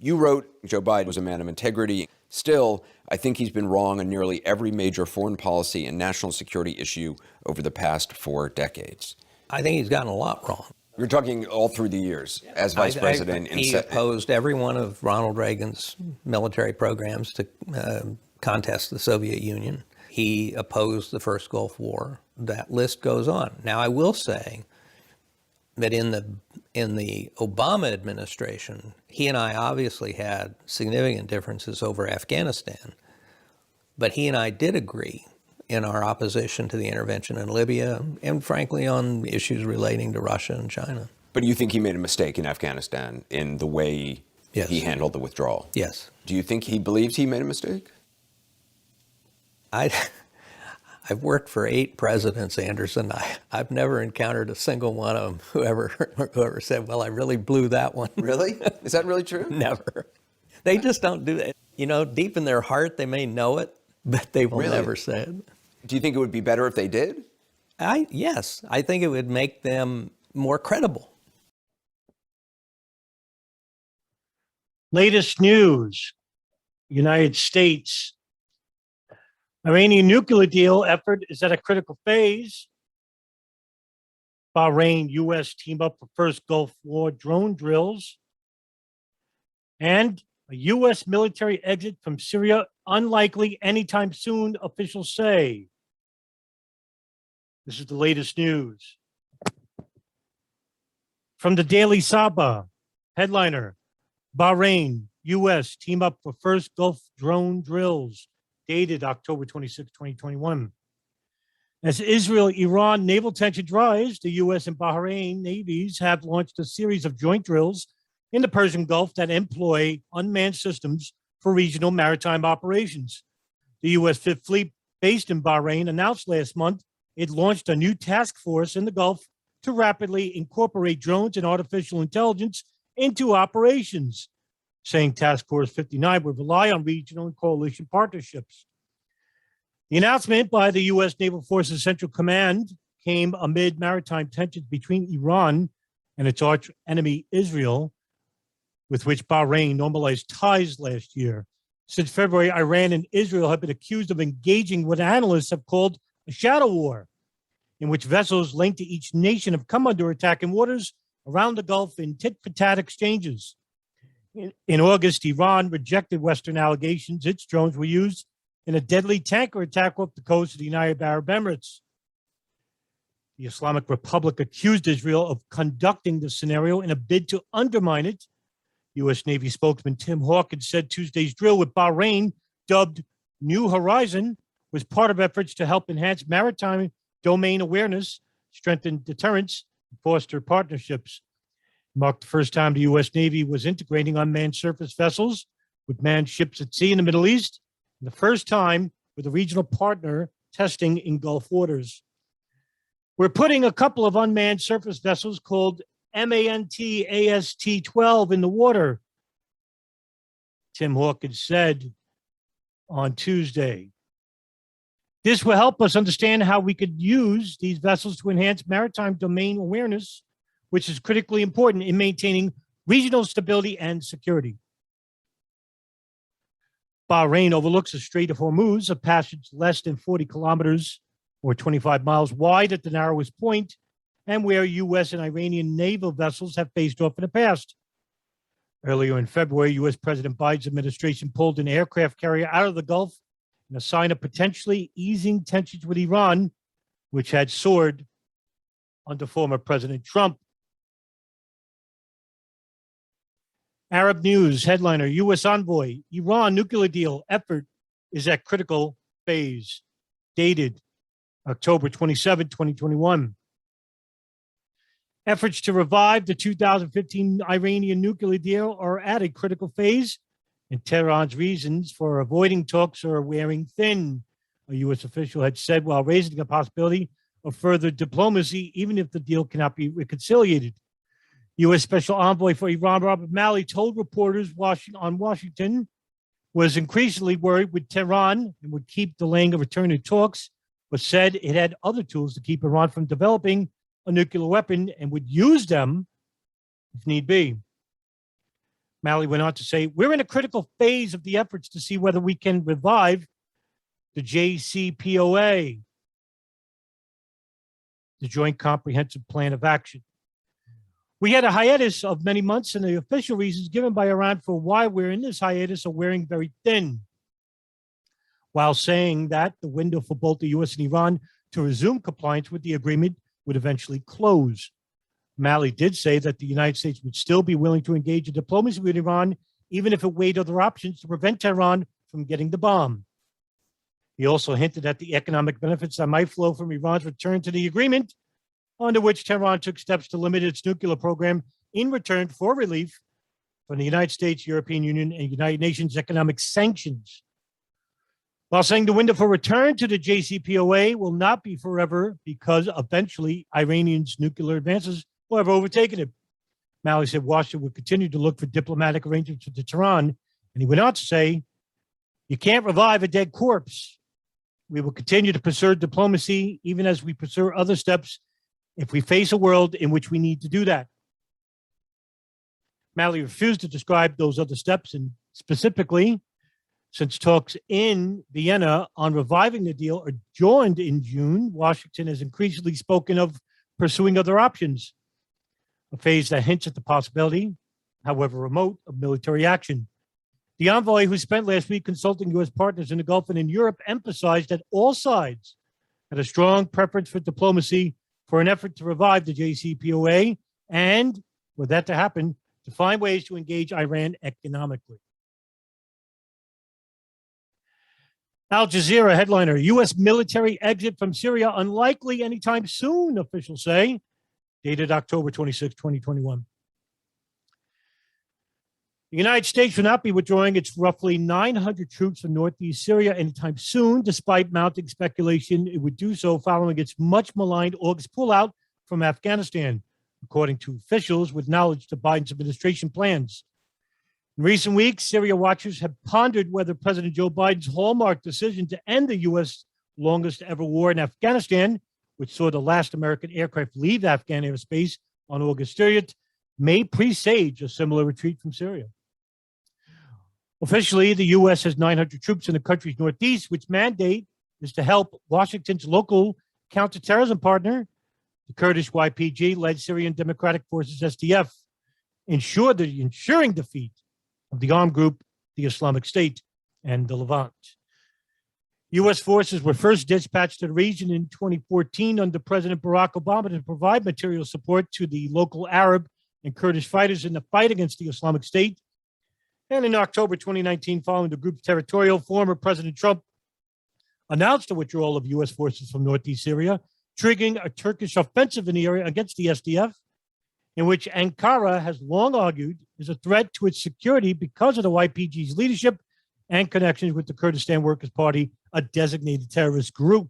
You wrote Joe Biden was a man of integrity. Still, I think he's been wrong on nearly every major foreign policy and national security issue over the past 4 decades. I think he's gotten a lot wrong. You're talking all through the years as vice president. He opposed every one of Ronald Reagan's military programs to contest the Soviet Union. He opposed the first Gulf War. That list goes on. Now, I will say that in the Obama administration, he and I obviously had significant differences over Afghanistan, but he and I did agree in our opposition to the intervention in Libya and, frankly, on issues relating to Russia and China. But you think he made a mistake in Afghanistan in the way he handled the withdrawal? Yes. Do you think he believes he made a mistake? I've worked for 8 presidents, Anderson. I've never encountered a single one of them whoever said, well, I really blew that one. Really? Is that really true? Never. They just don't do that. You know, deep in their heart, they may know it, but they will never say it. Do you think it would be better if they did? Yes. I think it would make them more credible. Latest news, United States. Iranian nuclear deal effort is at a critical phase. Bahrain, U.S. team up for first Gulf War drone drills. And a U.S. military exit from Syria unlikely anytime soon, officials say. This is the latest news. From the Daily Sabah, headliner, Bahrain, U.S. team up for first Gulf drone drills, dated October 26, 2021. As Israel-Iran naval tension rise, the U.S. and Bahrain navies have launched a series of joint drills in the Persian Gulf that employ unmanned systems for regional maritime operations. The U.S. Fifth Fleet, based in Bahrain, announced last month it launched a new task force in the Gulf to rapidly incorporate drones and artificial intelligence into operations, saying Task Force 59 would rely on regional and coalition partnerships. The announcement by the U.S. Naval Forces Central Command came amid maritime tensions between Iran and its arch enemy Israel, with which Bahrain normalized ties last year. Since February, Iran and Israel have been accused of engaging what analysts have called a shadow war, in which vessels linked to each nation have come under attack in waters around the Gulf in tit-for-tat exchanges. In August, Iran rejected Western allegations its drones were used in a deadly tanker attack off the coast of the United Arab Emirates. The Islamic Republic accused Israel of conducting the scenario in a bid to undermine it. U.S. Navy spokesman Tim Hawkins said Tuesday's drill with Bahrain, dubbed New Horizon, was part of efforts to help enhance maritime domain awareness, strengthen deterrence, and foster partnerships. It marked the first time the U.S. Navy was integrating unmanned surface vessels with manned ships at sea in the Middle East, and the first time with a regional partner testing in Gulf waters. We're putting a couple of unmanned surface vessels called MANT AST-12 in the water, Tim Hawkins said on Tuesday. This will help us understand how we could use these vessels to enhance maritime domain awareness, which is critically important in maintaining regional stability and security. Bahrain overlooks the Strait of Hormuz, a passage less than 40 kilometers or 25 miles wide at the narrowest point, and where U.S. and Iranian naval vessels have faced off in the past. Earlier in February, U.S. President Biden's administration pulled an aircraft carrier out of the Gulf in a sign of potentially easing tensions with Iran, which had soared under former President Trump. Arab News headliner, U.S. envoy, Iran nuclear deal effort is at critical phase, dated October 27, 2021. Efforts to revive the 2015 Iranian nuclear deal are at a critical phase, and Tehran's reasons for avoiding talks are wearing thin, a U.S. official had said, while raising the possibility of further diplomacy, even if the deal cannot be reconciliated. U.S. Special Envoy for Iran Robert Malley told reporters Washington was increasingly worried with Tehran and would keep delaying a return to talks, but said it had other tools to keep Iran from developing a nuclear weapon and would use them if need be. Malley went on to say, we're in a critical phase of the efforts to see whether we can revive the JCPOA, the Joint Comprehensive Plan of Action. We had a hiatus of many months, and the official reasons given by Iran for why we're in this hiatus are wearing very thin. While saying that the window for both the U.S. and Iran to resume compliance with the agreement would eventually close. Malley did say that the United States would still be willing to engage in diplomacy with Iran, even if it weighed other options to prevent Tehran from getting the bomb. He also hinted at the economic benefits that might flow from Iran's return to the agreement, under which Tehran took steps to limit its nuclear program in return for relief from the United States, European Union, and United Nations economic sanctions. While saying the window for return to the JCPOA will not be forever because eventually Iranians' nuclear advances will have overtaken it. Malley said Washington would continue to look for diplomatic arrangements with Tehran, and he went on to say, you can't revive a dead corpse. We will continue to pursue diplomacy even as we pursue other steps if we face a world in which we need to do that. Malley refused to describe those other steps, and specifically, since talks in Vienna on reviving the deal are joined in June, Washington has increasingly spoken of pursuing other options, a phase that hints at the possibility, however remote, of military action. The envoy, who spent last week consulting U.S. partners in the Gulf and in Europe, emphasized that all sides had a strong preference for diplomacy for an effort to revive the JCPOA and, for that to happen, to find ways to engage Iran economically. Al Jazeera headliner, U.S. military exit from Syria unlikely anytime soon, officials say, dated October 26, 2021. The United States will not be withdrawing its roughly 900 troops from northeast Syria anytime soon, despite mounting speculation it would do so following its much maligned August pullout from Afghanistan, according to officials with knowledge to Biden's administration plans. In recent weeks, Syria watchers have pondered whether President Joe Biden's hallmark decision to end the U.S. longest ever war in Afghanistan, which saw the last American aircraft leave Afghan airspace on August 30th, may presage a similar retreat from Syria. Officially, the U.S. has 900 troops in the country's northeast, which mandate is to help Washington's local counterterrorism partner, the Kurdish YPG-led Syrian Democratic Forces SDF, ensuring defeat of the armed group, the Islamic State, and the Levant. U.S. forces were first dispatched to the region in 2014 under President Barack Obama to provide material support to the local Arab and Kurdish fighters in the fight against the Islamic State. And in October 2019, following the group's territorial, former President Trump announced the withdrawal of U.S. forces from northeast Syria, triggering a Turkish offensive in the area against the SDF, in which Ankara has long argued is a threat to its security because of the YPG's leadership and connections with the Kurdistan Workers' Party, a designated terrorist group.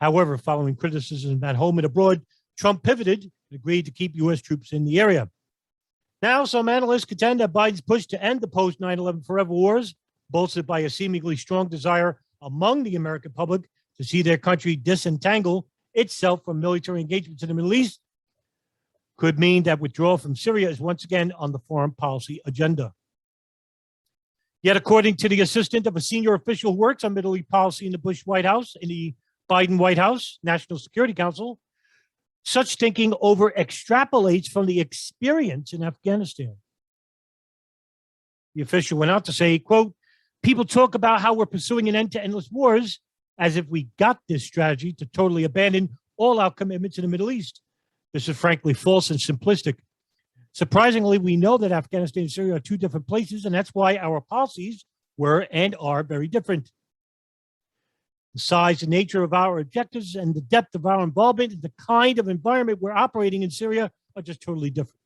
However, following criticism at home and abroad, Trump pivoted and agreed to keep U.S. troops in the area. Now, some analysts contend that Biden's push to end the post-9/11 forever wars, bolstered by a seemingly strong desire among the American public to see their country disentangle itself from military engagements in the Middle East, could mean that withdrawal from Syria is once again on the foreign policy agenda. Yet, according to the assistant of a senior official who works on Middle East policy in the Bush White House, in the Biden White House, National Security Council, such thinking over extrapolates from the experience in Afghanistan. The official went on to say, quote, people talk about how we're pursuing an end to endless wars as if we got this strategy to totally abandon all our commitments in the Middle East. This is frankly false and simplistic. Surprisingly, we know that Afghanistan and Syria are two different places, and that's why our policies were and are very different. The size and nature of our objectives and the depth of our involvement and the kind of environment we're operating in Syria are just totally different.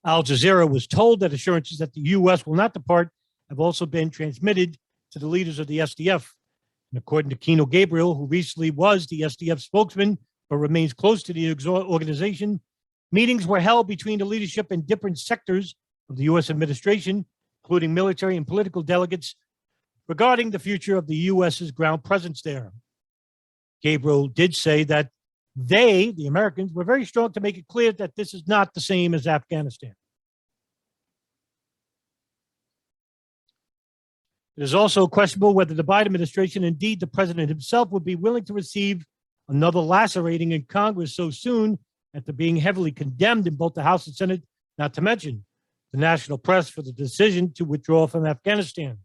Al Jazeera was told that assurances that the U.S. will not depart have also been transmitted to the leaders of the SDF. And according to Kino Gabriel, who recently was the SDF spokesman but remains close to the organization, meetings were held between the leadership and different sectors of the U.S. administration, including military and political delegates, regarding the future of the U.S.'s ground presence there. Gabriel did say that they, the Americans, were very strong to make it clear that this is not the same as Afghanistan. It is also questionable whether the Biden administration, indeed the president himself, would be willing to receive another lacerating in Congress so soon after being heavily condemned in both the House and Senate, not to mention the national press for the decision to withdraw from Afghanistan.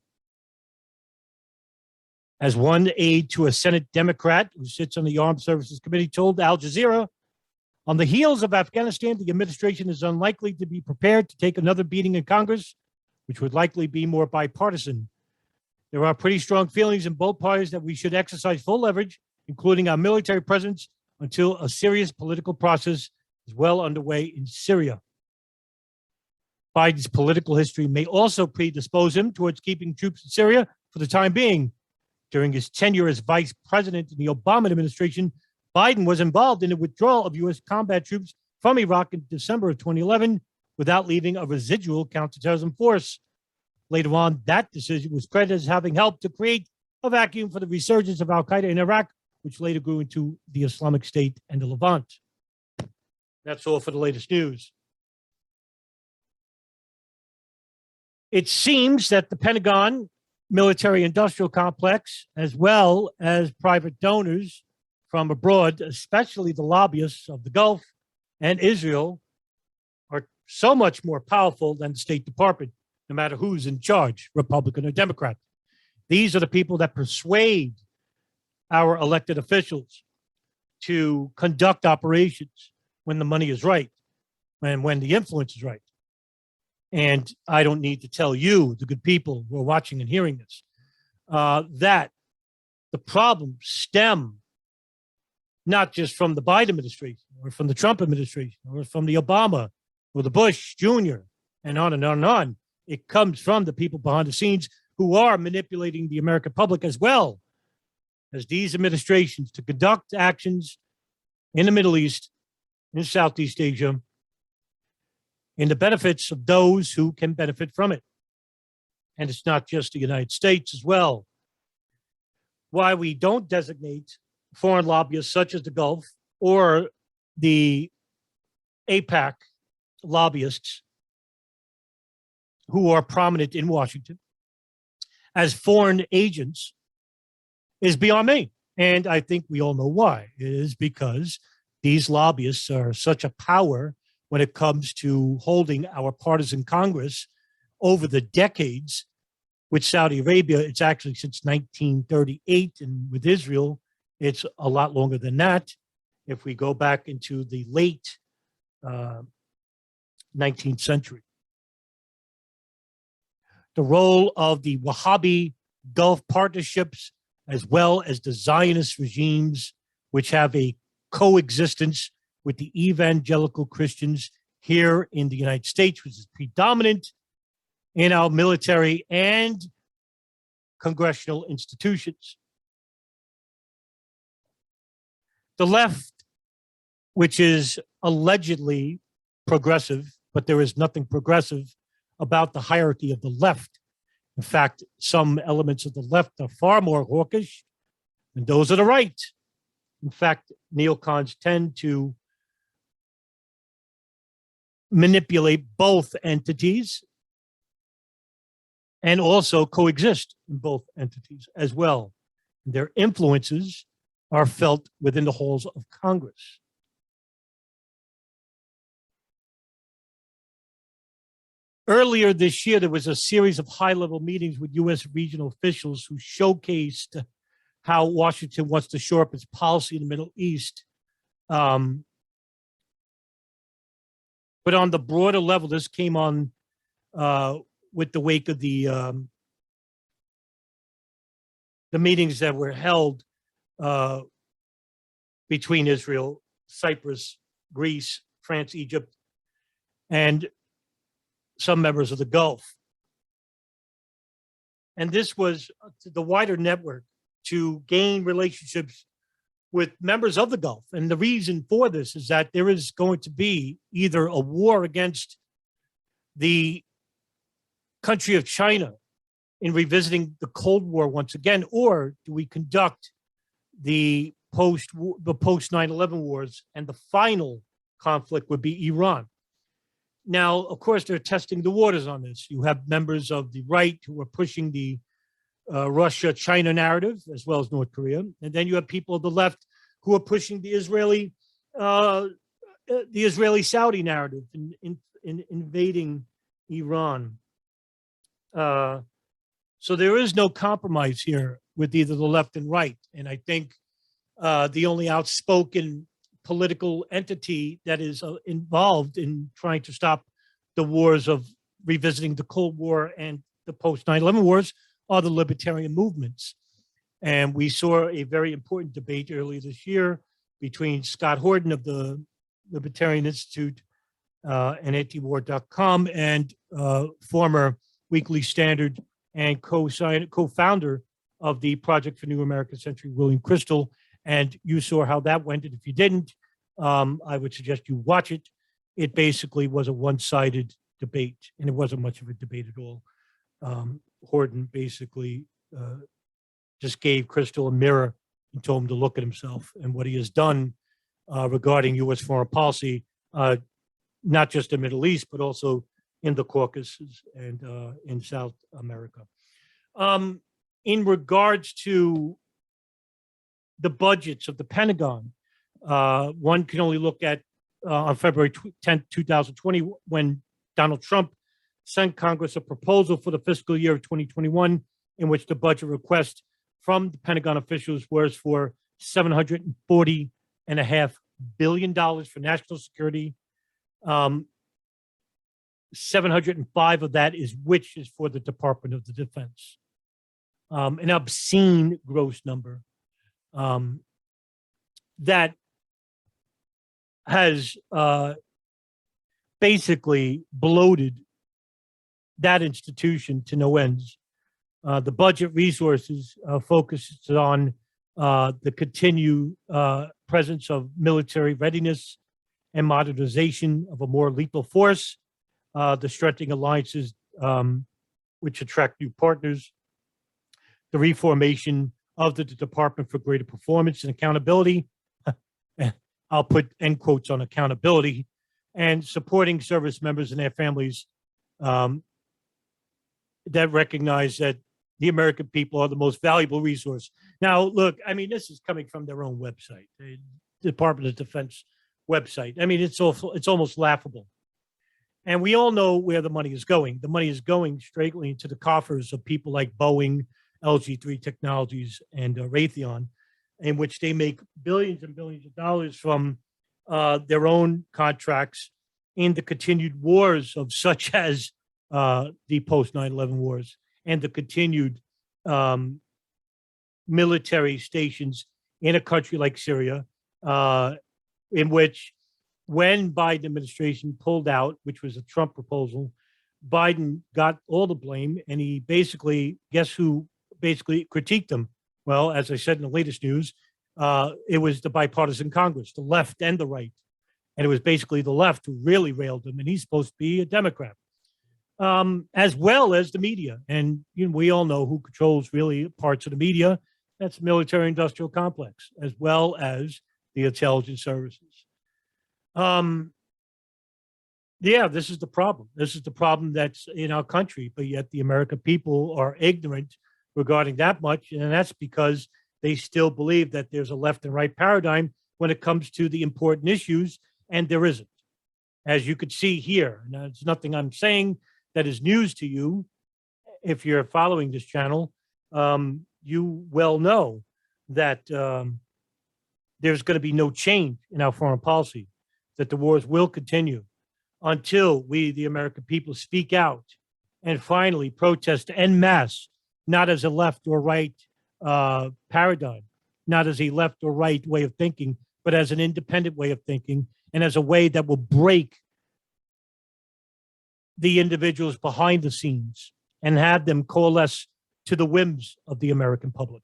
As one aide to a Senate Democrat who sits on the Armed Services Committee told Al Jazeera, on the heels of Afghanistan, the administration is unlikely to be prepared to take another beating in Congress, which would likely be more bipartisan. There are pretty strong feelings in both parties that we should exercise full leverage, including our military presence, until a serious political process is well underway in Syria. Biden's political history may also predispose him towards keeping troops in Syria for the time being. During his tenure as vice president in the Obama administration, Biden was involved in the withdrawal of U.S. combat troops from Iraq in December of 2011 without leaving a residual counterterrorism force. Later on, that decision was credited as having helped to create a vacuum for the resurgence of al-Qaeda in Iraq, which later grew into the Islamic State and the Levant. That's all for the latest news. It seems that the Pentagon military-industrial complex, as well as private donors from abroad, especially the lobbyists of the Gulf and Israel, are so much more powerful than the State Department, no matter who's in charge, Republican or Democrat. These are the people that persuade our elected officials to conduct operations when the money is right and when the influence is right. And I don't need to tell you, the good people who are watching and hearing this, that the problems stem not just from the Biden administration or from the Trump administration or from the Obama or the Bush Jr. and on and on and on. It comes from the people behind the scenes who are manipulating the American public as well as these administrations to conduct actions in the Middle East, in Southeast Asia, in the benefits of those who can benefit from it. And it's not just the United States as well. Why we don't designate foreign lobbyists such as the Gulf or the APAC lobbyists who are prominent in Washington as foreign agents is beyond me. And I think we all know why. It is because these lobbyists are such a power when it comes to holding our partisan Congress over the decades. With Saudi Arabia, it's actually since 1938, and with Israel, it's a lot longer than that. If we go back into the late 19th century. The role of the Wahhabi Gulf partnerships, as well as the Zionist regimes, which have a coexistence with the evangelical Christians here in the United States, which is predominant in our military and congressional institutions. The left, which is allegedly progressive, but there is nothing progressive about the hierarchy of the left. In fact, some elements of the left are far more hawkish than those of the right. In fact, neocons tend to manipulate both entities and also coexist in both entities as well. Their influences are felt within the halls of Congress. Earlier this year, there was a series of high-level meetings with U.S. regional officials who showcased how Washington wants to shore up its policy in the Middle East. But on the broader level, this came on with the wake of the meetings that were held between Israel, Cyprus, Greece, France, Egypt, and some members of the Gulf. And this was the wider network to gain relationships with members of the Gulf. And the reason for this is that there is going to be either a war against the country of China in revisiting the Cold War once again, or do we conduct the post 9/11 wars, and the final conflict would be Iran. Now, of course, they're testing the waters on this. You have members of the right who are pushing the Russia-China narrative, as well as North Korea. And then you have people on the left who are pushing the Israeli-Saudi narrative in invading Iran. So there is no compromise here with either the left and right. And I think the only outspoken political entity that is involved in trying to stop the wars of revisiting the Cold War and the post 9/11 wars are the libertarian movements. And we saw a very important debate earlier this year between Scott Horton of the Libertarian Institute and antiwar.com and former Weekly Standard and co-founder of the Project for New American Century, William Crystal. And you saw how that went. And if you didn't, I would suggest you watch it. It basically was a one-sided debate, and it wasn't much of a debate at all. Horton basically just gave Crystal a mirror and told him to look at himself and what he has done regarding U.S. foreign policy, not just in the Middle East, but also in the Caucasus and in South America. In regards to the budgets of the Pentagon, one can only look at on February 10th, 2020, when Donald Trump sent Congress a proposal for the fiscal year of 2021, in which the budget request from the Pentagon officials was for $740.5 billion for national security. 705 of that is for the Department of the Defense. An obscene gross number that has basically bloated that institution to no ends. The budget resources focuses on the continued presence of military readiness and modernization of a more lethal force, the strengthening alliances which attract new partners, the reformation of the Department for Greater Performance and Accountability. I'll put end quotes on accountability, and supporting service members and their families that recognize that the American people are the most valuable resource. Now, look, I mean, this is coming from their own website, the Department of Defense website. I mean, it's almost laughable. And we all know where the money is going. The money is going straightly into the coffers of people like Boeing, LG3 Technologies, and Raytheon, in which they make billions and billions of dollars from their own contracts in the continued wars of such as the post 9/11 wars and the continued military stations in a country like Syria, in which when Biden administration pulled out, which was a Trump proposal, Biden got all the blame, and he basically, guess who basically critiqued them? Well, as I said in the latest news, it was the bipartisan Congress, the left and the right. And it was basically the left who really railed him, and he's supposed to be a Democrat, as well as the media. And we all know who controls really parts of the media. That's the military-industrial complex, as well as the intelligence services. Yeah, this is the problem. This is the problem that's in our country, but yet the American people are ignorant regarding that much, and that's because they still believe that there's a left and right paradigm when it comes to the important issues, and there isn't. As you could see here, now it's nothing I'm saying that is news to you. If you're following this channel, you well know that there's going to be no change in our foreign policy, that the wars will continue until we, the American people, speak out and finally protest en masse, not as a left or right paradigm, not as a left or right way of thinking, but as an independent way of thinking, and as a way that will break the individuals behind the scenes and have them coalesce to the whims of the American public.